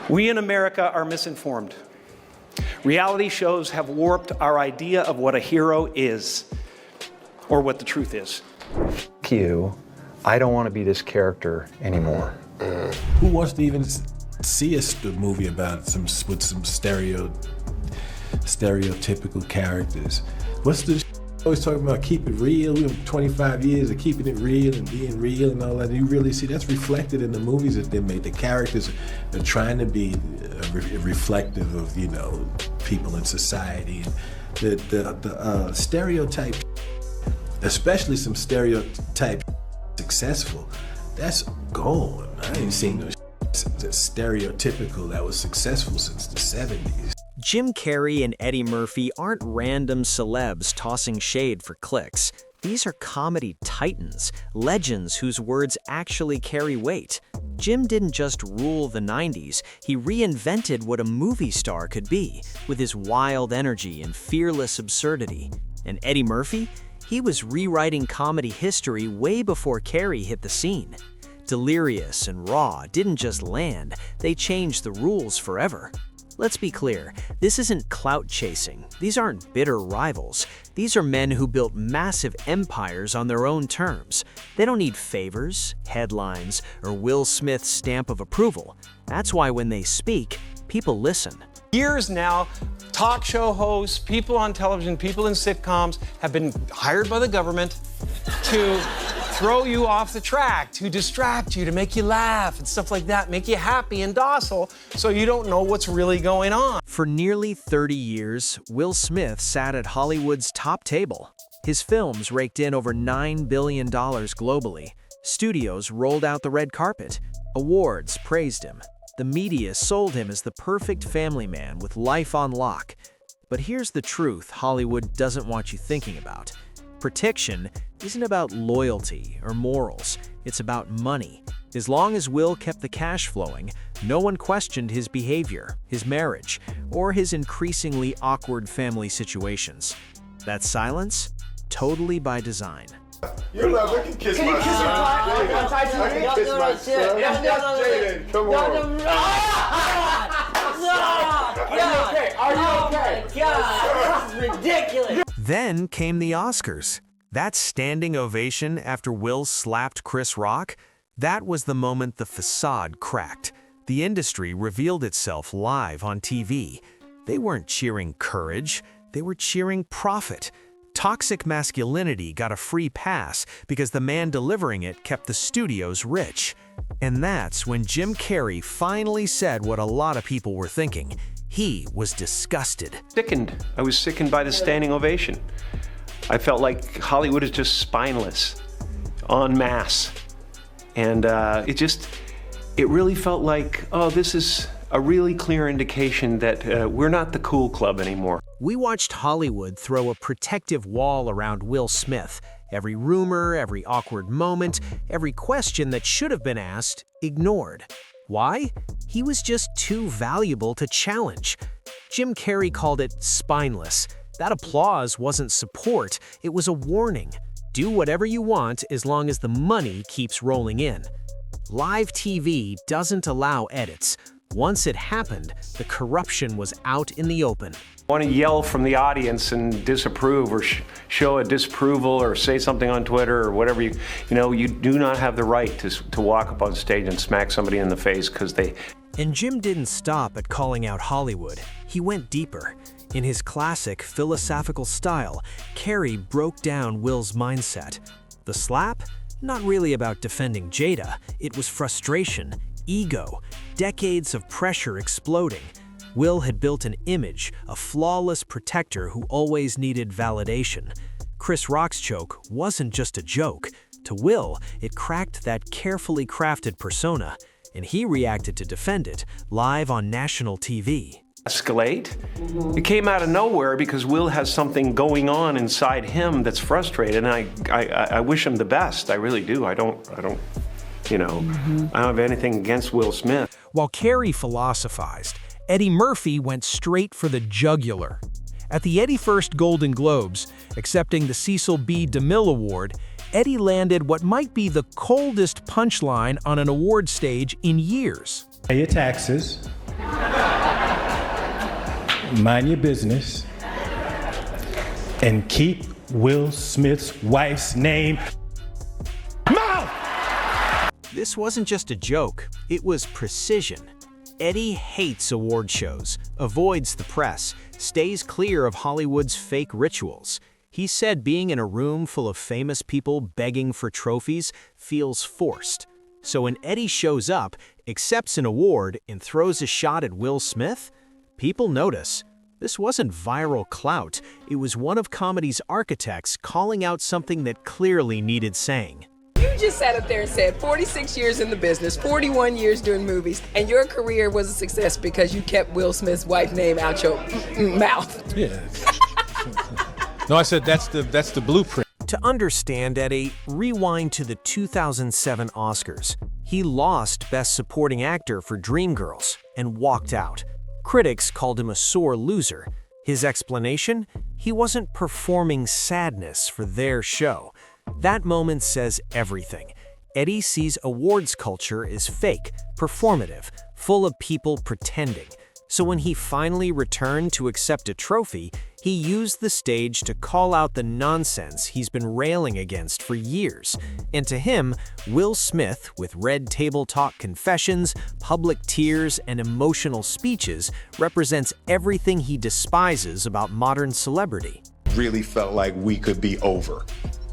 We in America are misinformed. Reality shows have warped our idea of what a hero is, or what the truth is. F you, I don't want to be this character anymore. Who wants to even see a movie about with some stereotypical characters? What's the always talking about keep it real? We have 25 years of keeping it real and being real and all that. You really see that's reflected in the movies that they made. The characters are trying to be reflective of, you know, people in society. The stereotype, especially some stereotype successful, that's gone. I ain't seen no stereotypical that was successful since the 70s. Jim Carrey and Eddie Murphy aren't random celebs tossing shade for clicks. These are comedy titans, legends whose words actually carry weight. Jim didn't just rule the 90s, he reinvented what a movie star could be, with his wild energy and fearless absurdity. And Eddie Murphy? He was rewriting comedy history way before Carrey hit the scene. Delirious and Raw didn't just land, they changed the rules forever. Let's be clear, this isn't clout chasing. These aren't bitter rivals. These are men who built massive empires on their own terms. They don't need favors, headlines, or Will Smith's stamp of approval. That's why when they speak, people listen. Years now, talk show hosts, people on television, people in sitcoms have been hired by the government to throw you off the track, to distract you, to make you laugh and stuff like that, make you happy and docile so you don't know what's really going on. For nearly 30 years, Will Smith sat at Hollywood's top table. His films raked in over $9 billion globally. Studios rolled out the red carpet. Awards praised him. The media sold him as the perfect family man with life on lock. But here's the truth Hollywood doesn't want you thinking about. Protection isn't about loyalty or morals, it's about money. As long as Will kept the cash flowing, no one questioned his behavior, his marriage, or his increasingly awkward family situations. That silence? Totally by design. You're not looking kiss my son. I can kiss my son. Jaden, come on. Are you okay? God, this is ridiculous. Then came the Oscars. That standing ovation after Will slapped Chris Rock, that was the moment the facade cracked. The industry revealed itself live on TV. They weren't cheering courage, they were cheering profit. Toxic masculinity got a free pass because the man delivering it kept the studios rich. And that's when Jim Carrey finally said what a lot of people were thinking. He was disgusted. Sickened. I was sickened by the standing ovation. I felt like Hollywood is just spineless, en masse. And it really felt like, oh, this is a really clear indication that we're not the cool club anymore. We watched Hollywood throw a protective wall around Will Smith. Every rumor, every awkward moment, every question that should have been asked, ignored. Why? He was just too valuable to challenge. Jim Carrey called it spineless. That applause wasn't support, it was a warning. Do whatever you want as long as the money keeps rolling in. Live TV doesn't allow edits. Once it happened, the corruption was out in the open. I want to yell from the audience and disapprove or show a disapproval or say something on Twitter or whatever. You do not have the right to walk up on stage and smack somebody in the face because they... And Jim didn't stop at calling out Hollywood. He went deeper. In his classic philosophical style, Carrey broke down Will's mindset. The slap? Not really about defending Jada. It was frustration, ego, decades of pressure exploding. Will had built an image, a flawless protector who always needed validation. Chris Rock's choke wasn't just a joke. To Will, it cracked that carefully crafted persona, and he reacted to defend it, live on national TV. Escalate. It came out of nowhere because Will has something going on inside him that's frustrated, and I wish him the best. I really do. I don't have anything against Will Smith. While Carrey philosophized, Eddie Murphy went straight for the jugular. At the 81st Golden Globes, accepting the Cecil B. DeMille Award, Eddie landed what might be the coldest punchline on an award stage in years. Pay your taxes, mind your business and keep Will Smith's wife's name mouth. This wasn't just a joke, it was precision. Eddie hates award shows, avoids the press, stays clear of Hollywood's fake rituals. He said being in a room full of famous people begging for trophies feels forced. So when Eddie shows up, accepts an award, and throws a shot at Will Smith, people notice. This wasn't viral clout, it was one of comedy's architects calling out something that clearly needed saying. You just sat up there and said 46 years in the business, 41 years doing movies, and your career was a success because you kept Will Smith's wife's name out your mouth. Yeah. No, I said that's the blueprint. To understand Eddie, rewind to the 2007 Oscars. He lost Best Supporting Actor for Dreamgirls and walked out. Critics called him a sore loser. His explanation? He wasn't performing sadness for their show. That moment says everything. Eddie sees awards culture as fake, performative, full of people pretending. So when he finally returned to accept a trophy, he used the stage to call out the nonsense he's been railing against for years. And to him, Will Smith, with red table talk confessions, public tears, and emotional speeches, represents everything he despises about modern celebrity. Really felt like we could be over.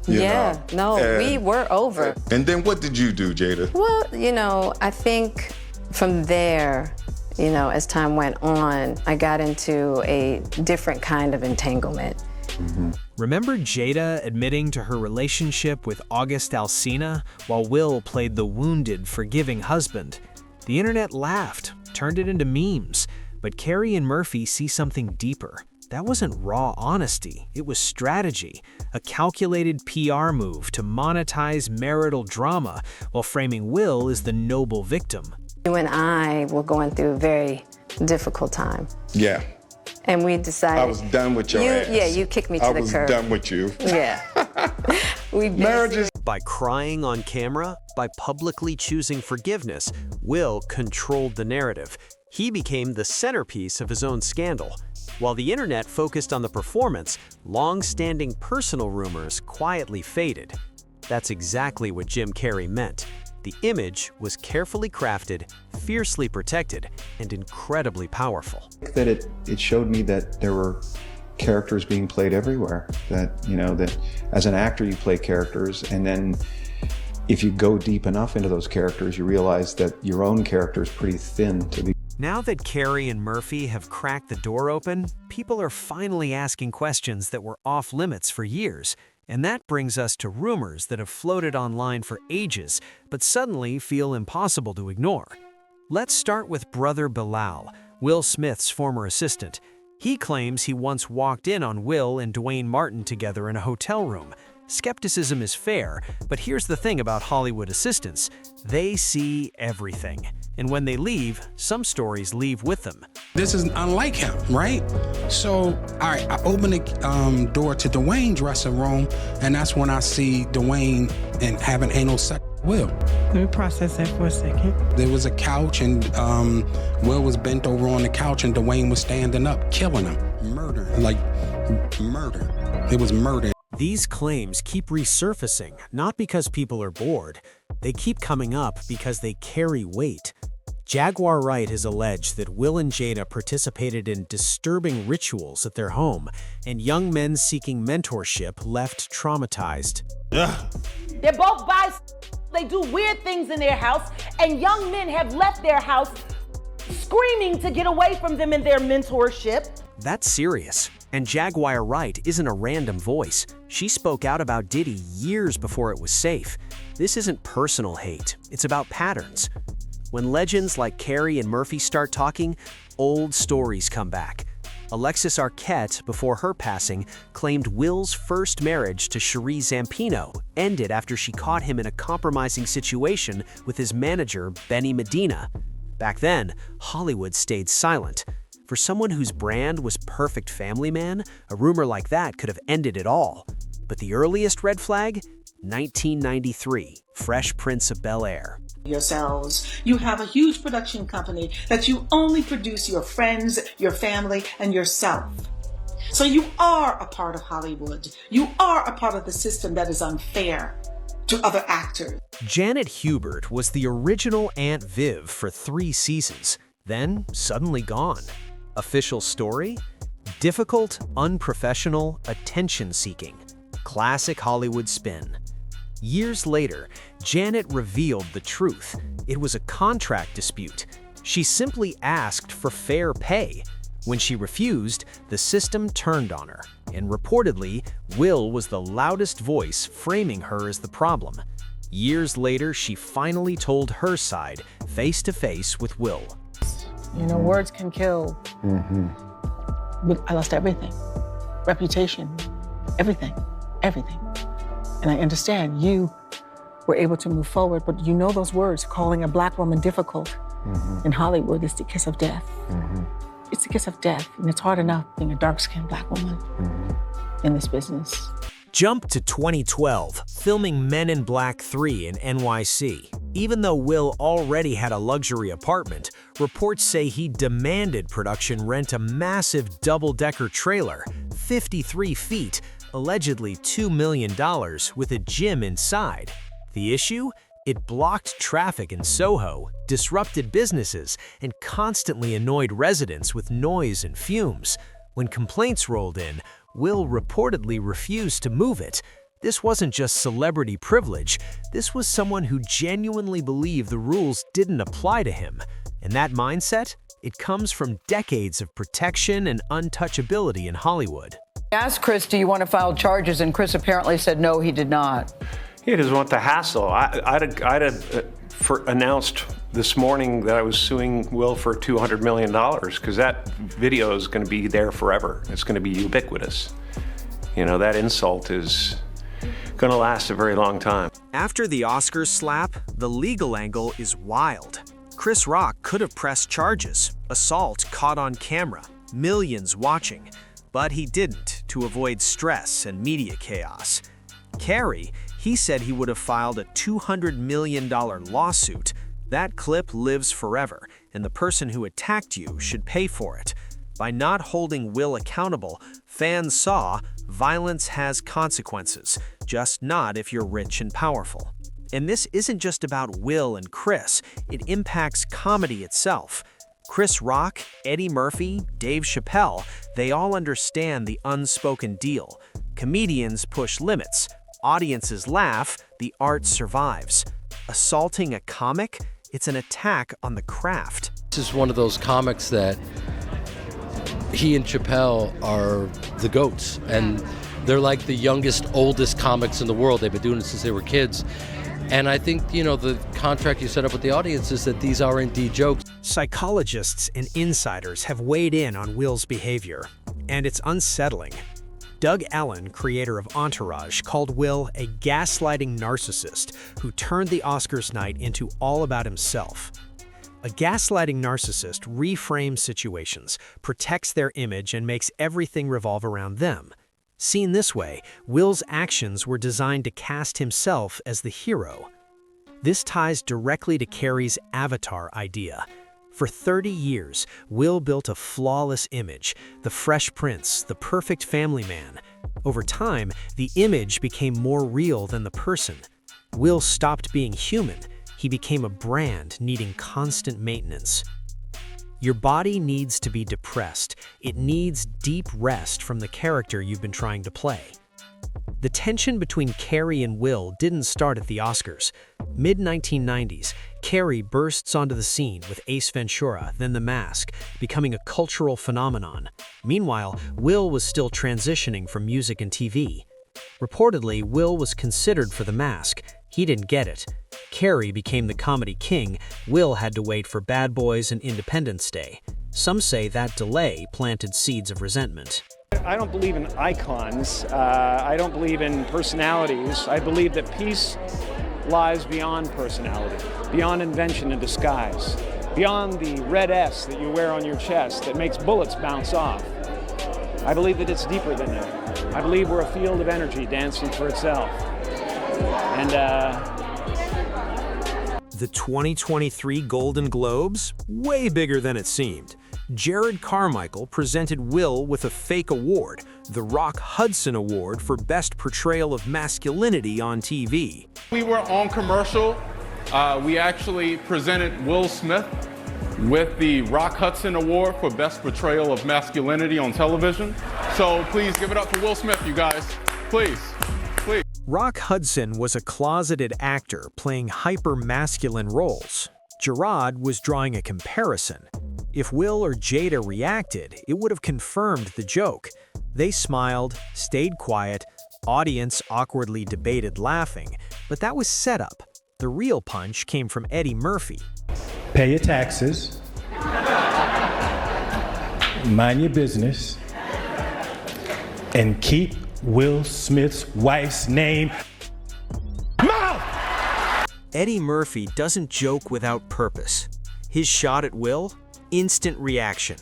You Yeah, know? no, we were over. And then what did you do, Jada? Well, I think from there, as time went on, I got into a different kind of entanglement. Remember Jada admitting to her relationship with August Alsina while Will played the wounded, forgiving husband? The internet laughed, turned it into memes, but Carrey and Murphy see something deeper. That wasn't raw honesty, it was strategy, a calculated PR move to monetize marital drama while framing Will as the noble victim. You and I were going through a very difficult time. Yeah. And we decided... I was done with your ass. Yeah, you kicked me to the curb. I was done with you. Yeah. Marriages. By crying on camera, by publicly choosing forgiveness, Will controlled the narrative. He became the centerpiece of his own scandal. While the internet focused on the performance, long-standing personal rumors quietly faded. That's exactly what Jim Carrey meant. The image was carefully crafted, fiercely protected, and incredibly powerful. That it showed me that there were characters being played everywhere. That, that as an actor you play characters, and then if you go deep enough into those characters, you realize that your own character is pretty thin to be. Now that Carrey and Murphy have cracked the door open, people are finally asking questions that were off limits for years. And that brings us to rumors that have floated online for ages, but suddenly feel impossible to ignore. Let's start with brother Bilal, Will Smith's former assistant. He claims he once walked in on Will and Dwayne Martin together in a hotel room. Skepticism is fair, but here's the thing about Hollywood assistants. They see everything. And when they leave, some stories leave with them. This is unlike him, right? So, all right, I open the door to Dwayne's dressing room, and that's when I see Dwayne and having anal sex with Will. Let me process that for a second. There was a couch, and Will was bent over on the couch, and Dwayne was standing up, killing him. Murder. It was murder. These claims keep resurfacing, not because people are bored. They keep coming up because they carry weight. Jaguar Wright has alleged that Will and Jada participated in disturbing rituals at their home, and young men seeking mentorship left traumatized. They're both they do weird things in their house, and young men have left their house screaming to get away from them in their mentorship. That's serious. And Jaguar Wright isn't a random voice. She spoke out about Diddy years before it was safe. This isn't personal hate, it's about patterns. When legends like Carrey and Murphy start talking, old stories come back. Alexis Arquette, before her passing, claimed Will's first marriage to Cherie Zampino ended after she caught him in a compromising situation with his manager, Benny Medina. Back then, Hollywood stayed silent. For someone whose brand was perfect family man, a rumor like that could have ended it all. But the earliest red flag? 1993, Fresh Prince of Bel-Air. Yourselves. You have a huge production company that you only produce your friends, your family, and yourself. So you are a part of Hollywood. You are a part of the system that is unfair to other actors. Janet Hubert was the original Aunt Viv for 3 seasons, then suddenly gone. Official story? Difficult, unprofessional, attention-seeking. Classic Hollywood spin. Years later, Janet revealed the truth. It was a contract dispute. She simply asked for fair pay. When she refused, the system turned on her, and reportedly, Will was the loudest voice framing her as the problem. Years later, she finally told her side, face-to-face with Will. You know, words can kill. But I lost everything. Reputation, everything. And I understand you were able to move forward, but you know those words, calling a Black woman difficult in Hollywood is the kiss of death. It's the kiss of death, and it's hard enough being a dark-skinned Black woman in this business. Jump to 2012, filming Men in Black 3 in NYC. Even though Will already had a luxury apartment, reports say he demanded production rent a massive double-decker trailer, 53 feet, allegedly $2 million, with a gym inside. The issue? It blocked traffic in Soho, disrupted businesses, and constantly annoyed residents with noise and fumes. When complaints rolled in, Will reportedly refused to move it. This wasn't just celebrity privilege, this was someone who genuinely believed the rules didn't apply to him. And that mindset? It comes from decades of protection and untouchability in Hollywood. I asked Chris, do you want to file charges? And Chris apparently said no, he did not. He doesn't want the hassle. I'd announced this morning that I was suing Will for $200 million because that video is going to be there forever. It's going to be ubiquitous. You know, that insult is going to last a very long time. After the Oscars slap, the legal angle is wild. Chris Rock could have pressed charges, assault caught on camera, millions watching, but he didn't to avoid stress and media chaos. Carrey, he said he would have filed a $200 million lawsuit. That clip lives forever, and the person who attacked you should pay for it. By not holding Will accountable, fans saw violence has consequences, just not if you're rich and powerful. And this isn't just about Will and Chris, it impacts comedy itself. Chris Rock, Eddie Murphy, Dave Chappelle, they all understand the unspoken deal. Comedians push limits, audiences laugh, the art survives. Assaulting a comic? It's an attack on the craft. This is one of those comics that he and Chappelle are the GOATs, and they're like the youngest, oldest comics in the world. They've been doing it since they were kids. And I think, you know, the contract you set up with the audience is that these are indeed jokes. Psychologists and insiders have weighed in on Will's behavior, and it's unsettling. Doug Ellen, creator of Entourage, called Will a gaslighting narcissist who turned the Oscars night into all about himself. A gaslighting narcissist reframes situations, protects their image, and makes everything revolve around them. Seen this way, Will's actions were designed to cast himself as the hero. This ties directly to Carrey's Avatar idea. For 30 years, Will built a flawless image, the Fresh Prince, the perfect family man. Over time, the image became more real than the person. Will stopped being human. He became a brand needing constant maintenance. Your body needs to be depressed. It needs deep rest from the character you've been trying to play. The tension between Carrey and Will didn't start at the Oscars. Mid-1990s, Carrey bursts onto the scene with Ace Ventura, then The Mask, becoming a cultural phenomenon. Meanwhile, Will was still transitioning from music and TV. Reportedly, Will was considered for The Mask. He didn't get it. Carrey became the comedy king. Will had to wait for Bad Boys and Independence Day. Some say that delay planted seeds of resentment. I don't believe in icons. I don't believe in personalities. I believe that peace lies beyond personality, beyond invention and disguise, beyond the red S that you wear on your chest that makes bullets bounce off. I believe that it's deeper than that. I believe we're a field of energy dancing for itself. And The 2023 Golden Globes? Way bigger than it seemed. Jared Carmichael presented Will with a fake award, the Rock Hudson Award for Best Portrayal of Masculinity on TV. We were on commercial. We actually presented Will Smith with the Rock Hudson Award for Best Portrayal of Masculinity on television. So please give it up for Will Smith, you guys. Please, please. Rock Hudson was a closeted actor playing hyper-masculine roles. Gerard was drawing a comparison. If Will or Jada reacted, it would have confirmed the joke. They smiled, stayed quiet, audience awkwardly debated laughing, but that was setup. The real punch came from Eddie Murphy. Pay your taxes. Mind your business. And keep Will Smith's wife's name. Eddie Murphy doesn't joke without purpose. His shot at Will? Instant reaction.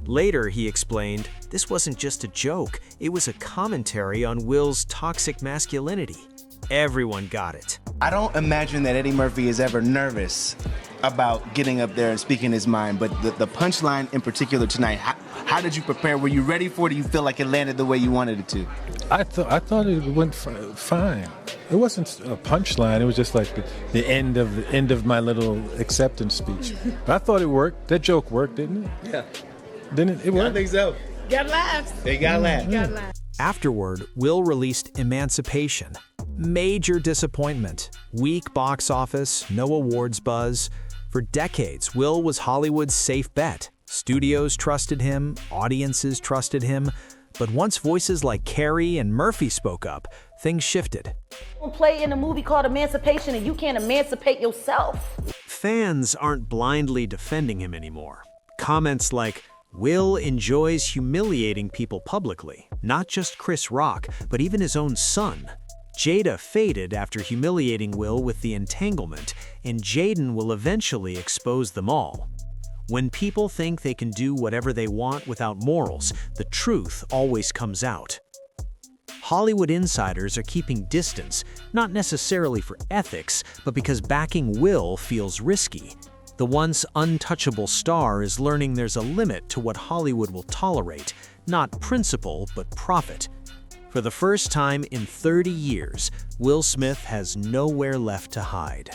Later, he explained, this wasn't just a joke, it was a commentary on Will's toxic masculinity. Everyone got it. I don't imagine that Eddie Murphy is ever nervous about getting up there and speaking his mind, but the punchline in particular tonight, how did you prepare? Were you ready for it? Do you feel like it landed the way you wanted it to? I thought it went fine. It wasn't a punchline. It was just like the end of my little acceptance speech. But I thought it worked. That joke worked, didn't it? Yeah. Didn't it? It worked. I think so. Got laughs. They got laughs. Got laughs. Afterward, Will released Emancipation. Major disappointment. Weak box office, no awards buzz. For decades, Will was Hollywood's safe bet. Studios trusted him, audiences trusted him. But once voices like Carrey and Murphy spoke up, things shifted. Don't play in a movie called Emancipation and you can't emancipate yourself. Fans aren't blindly defending him anymore. Comments like, Will enjoys humiliating people publicly, not just Chris Rock, but even his own son. Jada faded after humiliating Will with the entanglement, and Jaden will eventually expose them all. When people think they can do whatever they want without morals, the truth always comes out. Hollywood insiders are keeping distance, not necessarily for ethics, but because backing Will feels risky. The once untouchable star is learning there's a limit to what Hollywood will tolerate, not principle, but profit. For the first time in 30 years, Will Smith has nowhere left to hide.